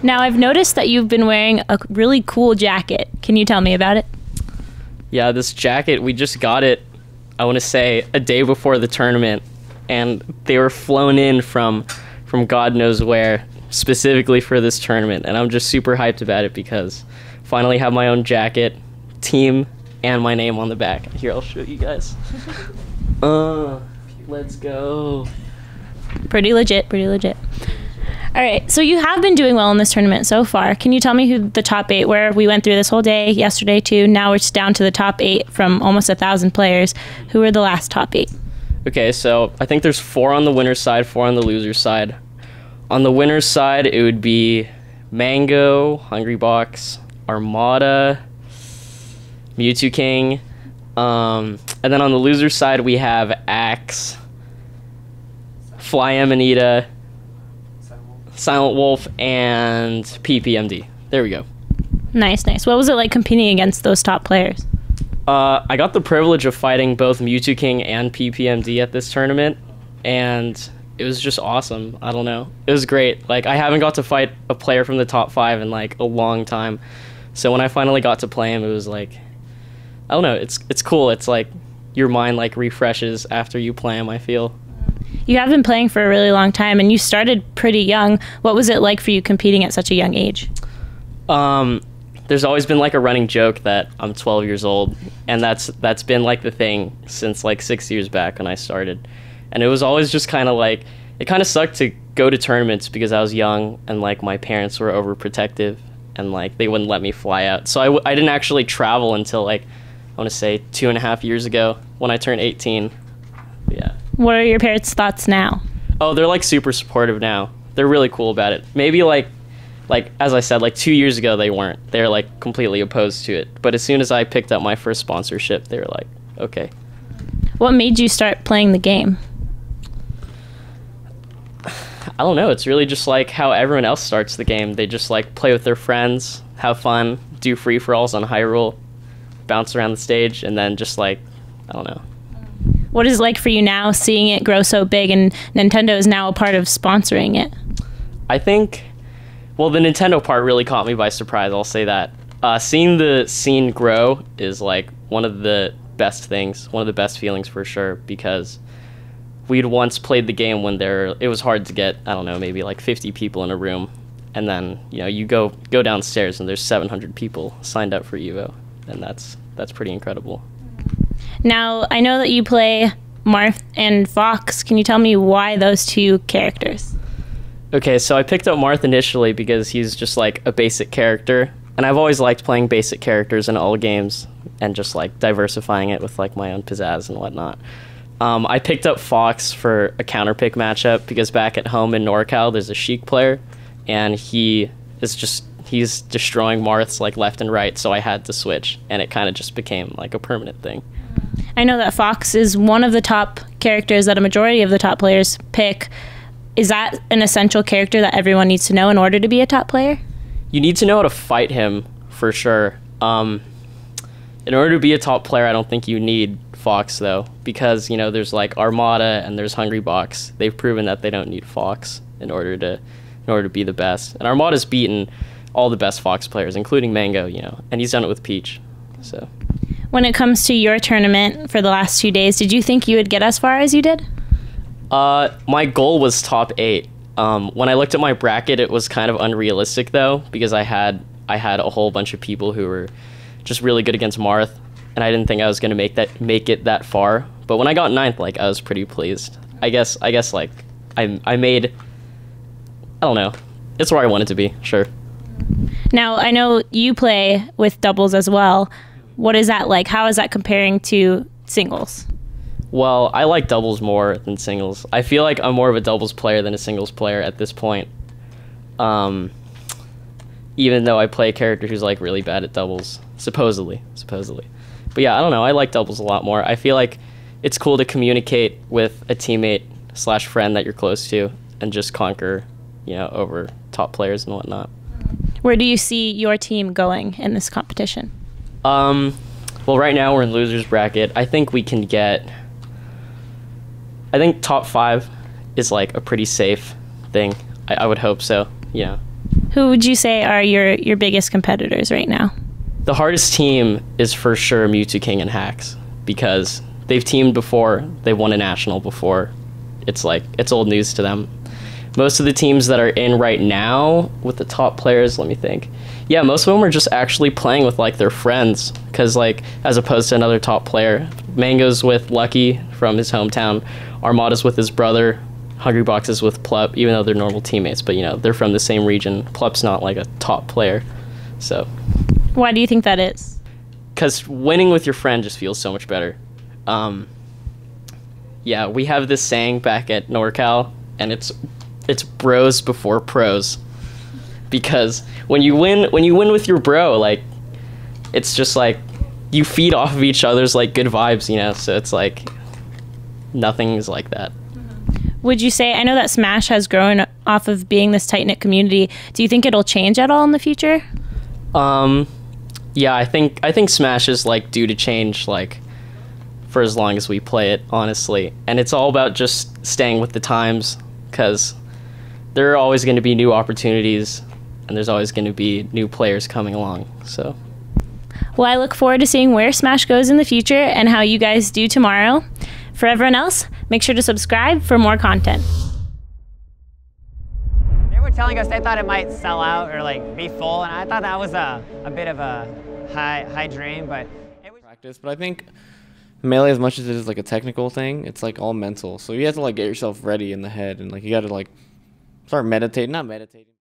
Now, I've noticed that you've been wearing a really cool jacket. Can you tell me about it? Yeah, this jacket, we just got it, I want to say, a day before the tournament. And they were flown in from God knows where, specifically for this tournament. And I'm just super hyped about it because I finally have my own jacket, team, and my name on the back. Here, I'll show you guys. Let's go. Pretty legit, pretty legit. All right, so you have been doing well in this tournament so far. Can you tell me who the top 8 were? We went through this whole day yesterday too. Now it's down to the top 8 from almost 1,000 players. Who were the last top 8? Okay, so I think there's 4 on the winner's side, 4 on the loser's side. On the winner's side, it would be Mango, Hungrybox, Armada, Mewtwo King. And then on the loser's side, we have Axe, Fly Amanita, Silent Wolf, and PPMD. There we go. Nice, nice. What was it like competing against those top players? I got the privilege of fighting both Mewtwo King and PPMD at this tournament, and it was just awesome. I don't know. It was great. Like, I haven't got to fight a player from the top 5 in, like, a long time. So when I finally got to play him, it was like, I don't know. It's cool. It's like your mind, like, refreshes after you play him, I feel. You have been playing for a really long time, and you started pretty young. What was it like for you competing at such a young age? There's always been like a running joke that I'm 12 years old, and that's been like the thing since like 6 years back when I started. And it was always just kind of like, it kind of sucked to go to tournaments because I was young and like my parents were overprotective and like they wouldn't let me fly out. So I didn't actually travel until like, I want to say 2.5 years ago when I turned 18. Yeah. What are your parents' thoughts now? Oh, they're like super supportive now. They're really cool about it. Maybe like as I said, like 2 years ago they weren't. They're like completely opposed to it. But as soon as I picked up my first sponsorship, they were like, okay. What made you start playing the game? I don't know. It's really just like how everyone else starts the game. They just like play with their friends, have fun, do free-for-alls on Hyrule, bounce around the stage, and then just like, I don't know. What is it like for you now seeing it grow so big and Nintendo is now a part of sponsoring it? I think, well, the Nintendo part really caught me by surprise, I'll say that. Seeing the scene grow is like one of the best things, one of the best feelings for sure, because we'd once played the game when it was hard to get, I don't know, maybe like 50 people in a room, and then, you know, you go downstairs and there's 700 people signed up for EVO, and that's pretty incredible. Now, I know that you play Marth and Fox. Can you tell me why those two characters? Okay, so I picked up Marth initially because he's just like a basic character, and I've always liked playing basic characters in all games and just like diversifying it with like my own pizzazz and whatnot. I picked up Fox for a counterpick matchup because back at home in NorCal there's a Sheik player, and he's destroying Marths like left and right, so I had to switch, and it kind of just became like a permanent thing. I know that Fox is one of the top characters that a majority of the top players pick. Is that an essential character that everyone needs to know in order to be a top player? You need to know how to fight him, for sure. In order to be a top player, I don't think you need Fox, though, because, you know, there's like Armada and there's Hungrybox. They've proven that they don't need Fox in order to be the best. And Armada's beaten all the best Fox players, including Mango, you know, and he's done it with Peach. So when it comes to your tournament for the last 2 days, did you think you would get as far as you did? My goal was top 8. When I looked at my bracket, it was kind of unrealistic though, because I had a whole bunch of people who were just really good against Marth, and I didn't think I was gonna make it that far. But when I got 9th, like, I was pretty pleased. I guess like I made, I don't know, it's where I wanted to be, sure. Now, I know you play with doubles as well. What is that like? How is that comparing to singles? Well, I like doubles more than singles. I feel like I'm more of a doubles player than a singles player at this point. Even though I play a character who's like really bad at doubles, supposedly. But yeah, I don't know. I like doubles a lot more. I feel like it's cool to communicate with a teammate / friend that you're close to and just conquer, you know, over top players and whatnot. Where do you see your team going in this competition? Well, right now we're in losers bracket. I think we can get, I think top 5 is like a pretty safe thing. I would hope so, yeah. Who would you say are your biggest competitors right now? The hardest team is for sure Mewtwo King and Hacks, because they've teamed before, they've won a national before. It's like, it's old news to them. Most of the teams that are in right now with the top players, let me think. Yeah, most of them are just actually playing with like their friends, because like, as opposed to another top player. Mango's with Lucky from his hometown, Armada's with his brother, Hungrybox is with Plup, even though they're normal teammates, but you know, they're from the same region. Plup's not like a top player, so. Why do you think that is? Because winning with your friend just feels so much better. Yeah, we have this saying back at NorCal, and it's bros before pros. Because when you win with your bro, like, it's just like, you feed off of each other's like good vibes, you know, so it's like, nothing's like that. Would you say, I know that Smash has grown off of being this tight-knit community. Do you think it'll change at all in the future? Yeah, I think Smash is like due to change like for as long as we play it, honestly. And it's all about just staying with the times, because there are always going to be new opportunities and there's always going to be new players coming along. So, well, I look forward to seeing where Smash goes in the future and how you guys do tomorrow. For everyone else, make sure to subscribe for more content. They were telling us they thought it might sell out or like be full, and I thought that was a bit of a high dream, but it was practice. But I think Melee, as much as it is like a technical thing, it's like all mental. So you have to like get yourself ready in the head, and like you got to like start meditating, not meditating.